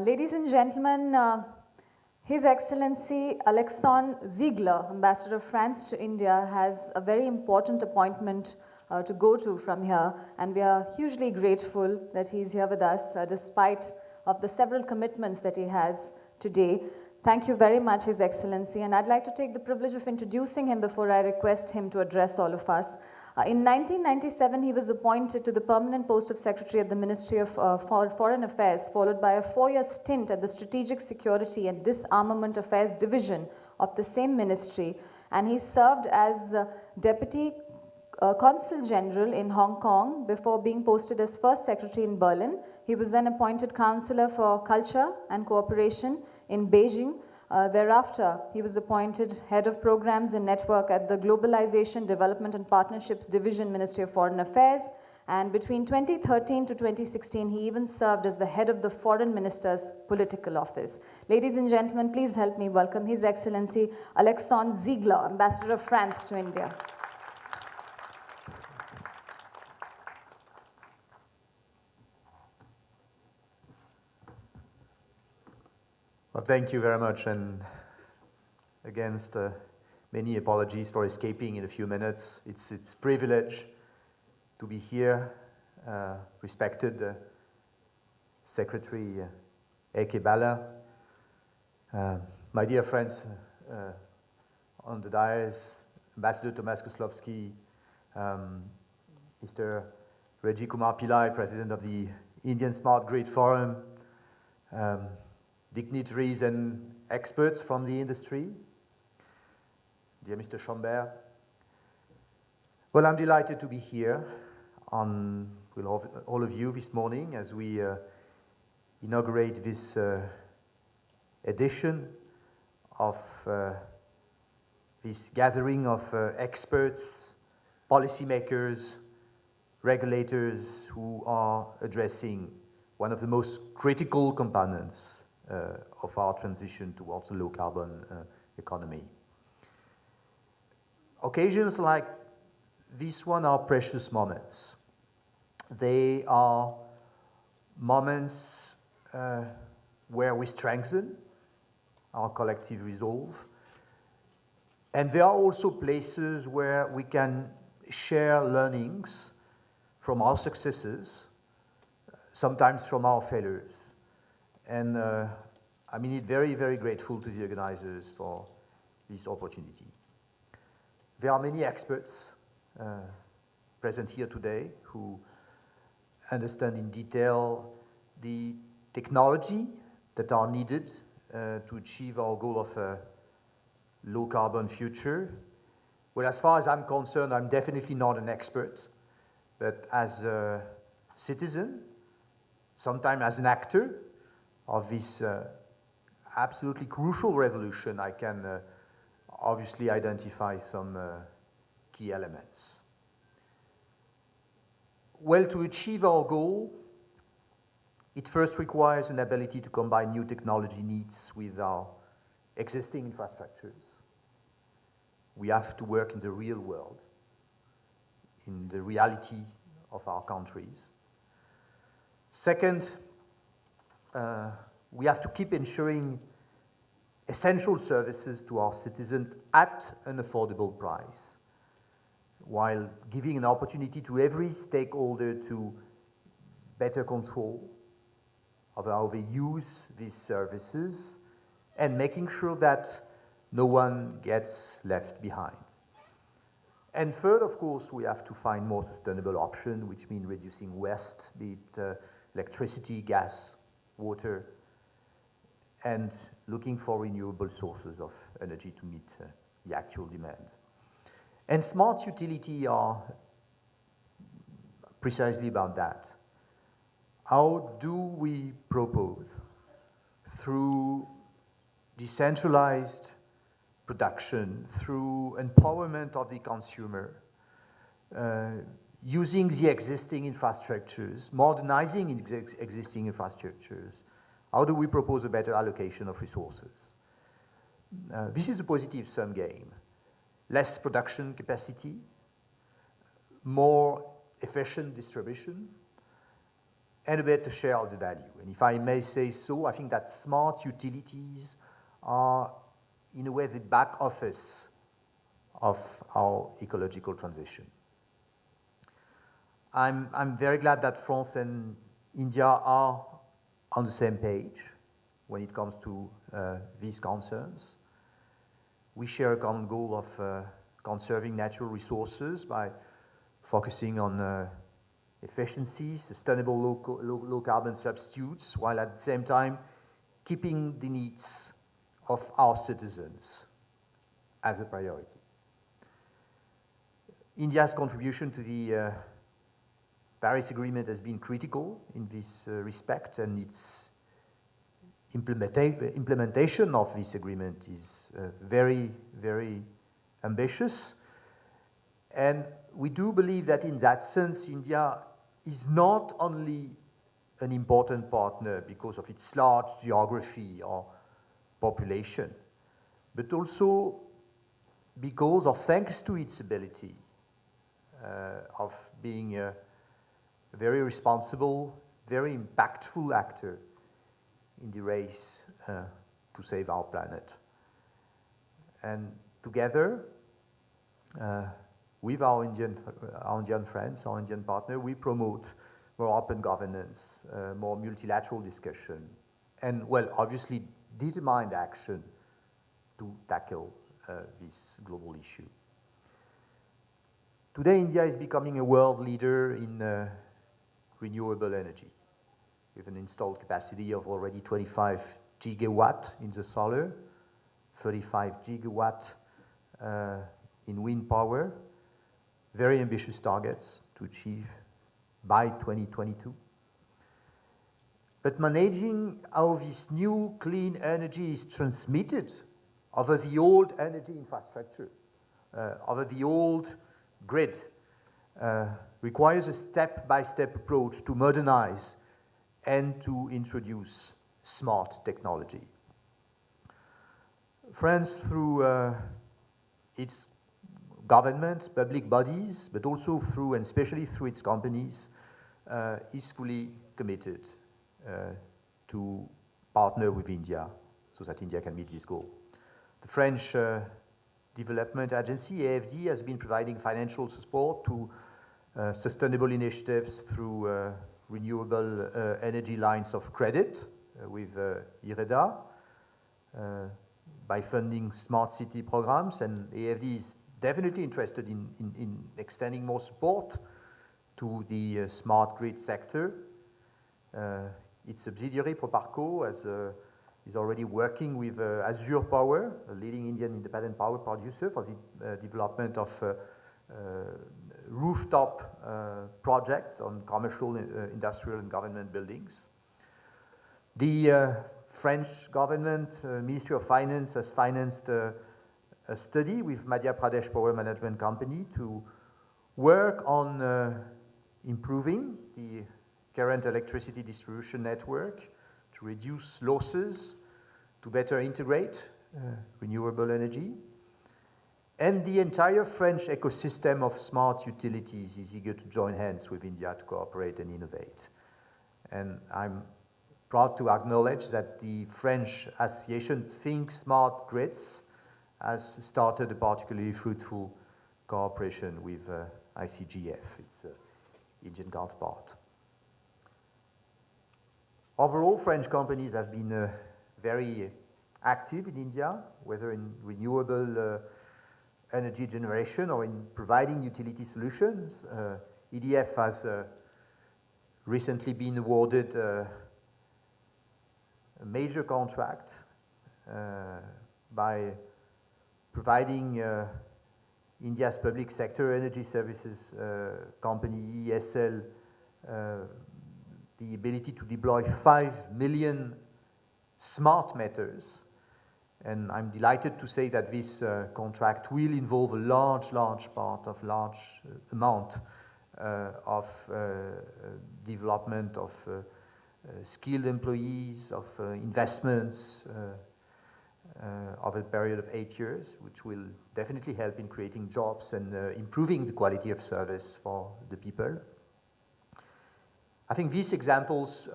Ladies and gentlemen, His Excellency Alexandre Ziegler, Ambassador of France to India, has a very important appointment to go to from here, and we are hugely grateful that he is here with us despite of the several commitments that he has today. Thank you very much, His Excellency, and I'd like to take the privilege of introducing him before I request him to address all of us. In 1997, he was appointed to the permanent post of Secretary at the Ministry of Foreign Affairs, followed by a 4-year stint at the Strategic Security and Disarmament Affairs Division of the same ministry, and he served as Deputy Consul General in Hong Kong before being posted as First Secretary in Berlin. He was then appointed Counselor for Culture and Cooperation in Beijing. Thereafter, he was appointed Head of Programs and Network at the Globalization, Development and Partnerships Division, Ministry of Foreign Affairs. And between 2013 to 2016, he even served as the head of the Foreign Minister's Political Office. Ladies and gentlemen, please help me welcome His Excellency Alexandre Ziegler, Ambassador of France to India. Well, thank you very much, and against many apologies for escaping in a few minutes. It's a privilege to be here, respected Secretary Eke Bala, my dear friends on the dais, Ambassador Tomasz Kozłowski, Mr. Reggie Kumar Pillai, President of the Indian Smart Grid Forum, dignitaries and experts from the industry, dear Mr. Chambert. Well, I'm delighted to be here with all of you this morning as we inaugurate this edition of this gathering of experts, policymakers, regulators who are addressing one of the most critical components of our transition towards a low-carbon economy. Occasions like this one are precious moments. They are moments where we strengthen our collective resolve, and there are also places where we can share learnings from our successes, sometimes from our failures. And I'm indeed very, very grateful to the organizers for this opportunity. There are many experts present here today who understand in detail the technology that are needed to achieve our goal of a low-carbon future. Well, as far as I'm concerned, I'm definitely not an expert, but as a citizen, sometimes as an actor of this absolutely crucial revolution, I can obviously identify some key elements. Well, to achieve our goal, it first requires an ability to combine new technology needs with our existing infrastructures. We have to work in the real world, in the reality of our countries. Second, we have to keep ensuring essential services to our citizens at an affordable price, while giving an opportunity to every stakeholder to better control of how they use these services and making sure that no one gets left behind. And third, of course, we have to find more sustainable options, which mean reducing waste, be it electricity, gas, water, and looking for renewable sources of energy to meet the actual demand. And smart utility are precisely about that. How do we propose, through decentralized production, through empowerment of the consumer, using the existing infrastructures, modernizing existing infrastructures, how do we propose a better allocation of resources? This is a positive sum game. Less production capacity, more efficient distribution, and a better share of the value. And if I may say so, I think that smart utilities are, in a way, the back office of our ecological transition. I'm very glad that France and India are on the same page when it comes to these concerns. We share a common goal of conserving natural resources by focusing on efficiency, sustainable low carbon substitutes, while at the same time keeping the needs of our citizens as a priority. India's contribution to the Paris Agreement has been critical in this respect, and its implementation of this agreement is very, very ambitious. And we do believe that in that sense, India is not only an important partner because of its large geography or population, but also because of thanks to its ability of being a very responsible, very impactful actor in the race to save our planet. And together, with our Indian friends, our Indian partner, we promote more open governance, more multilateral discussion, and, well, obviously determined action to tackle this global issue. Today, India is becoming a world leader in renewable energy, with an installed capacity of already 25 gigawatt in the solar, 35 gigawatt in wind power, very ambitious targets to achieve by 2022. But managing how this new clean energy is transmitted over the old energy infrastructure, over the old grid, requires a step-by-step approach to modernize and to introduce smart technology. France, through its government, public bodies, but also through, and especially through its companies, is fully committed to partner with India so that India can meet this goal. The French Development Agency, AFD, has been providing financial support to sustainable initiatives through renewable energy lines of credit with IREDA, by funding smart city programs, and AFD is definitely interested in extending more support to the smart grid sector. Its subsidiary, Proparco, is already working with Azure Power, a leading Indian independent power producer, for the development of rooftop projects on commercial, industrial, and government buildings. The French government, Ministry of Finance, has financed a study with Madhya Pradesh Power Management Company to work on improving the current electricity distribution network, to reduce losses, to better integrate renewable energy. And the entire French ecosystem of smart utilities is eager to join hands with India to cooperate and innovate. And I'm proud to acknowledge that the French association Think Smart Grids has started a particularly fruitful cooperation with ISGF, its Indian counterpart. Overall, French companies have been very active in India, whether in renewable energy generation or in providing utility solutions. EDF has recently been awarded a major contract by providing India's public sector energy services company, ESL, the ability to deploy 5 million smart meters. And I'm delighted to say that this contract will involve a large amount of development of skilled employees, of investments over a period of 8 years, which will definitely help in creating jobs and improving the quality of service for the people. I think these examples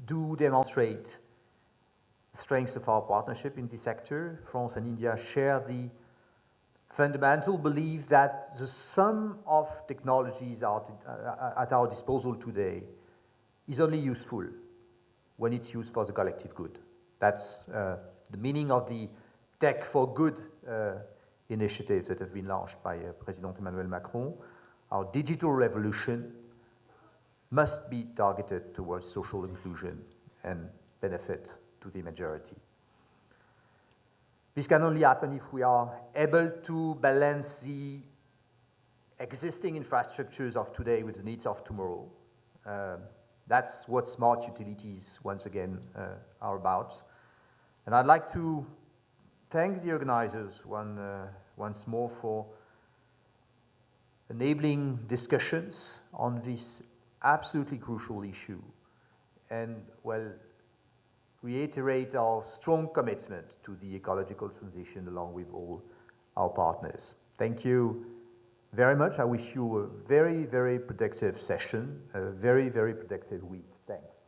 do demonstrate the strengths of our partnership in this sector. France and India share the fundamental belief that the sum of technologies at our disposal today is only useful when it's used for the collective good. That's the meaning of the Tech for Good initiatives that have been launched by President Emmanuel Macron. Our digital revolution must be targeted towards social inclusion and benefit to the majority. This can only happen if we are able to balance the existing infrastructures of today with the needs of tomorrow. That's what smart utilities, once again, are about. And I'd like to thank the organizers once more for enabling discussions on this absolutely crucial issue, and, well, reiterate our strong commitment to the ecological transition along with all our partners. Thank you very much. I wish you a very, very productive session, a very, very productive week. Thanks.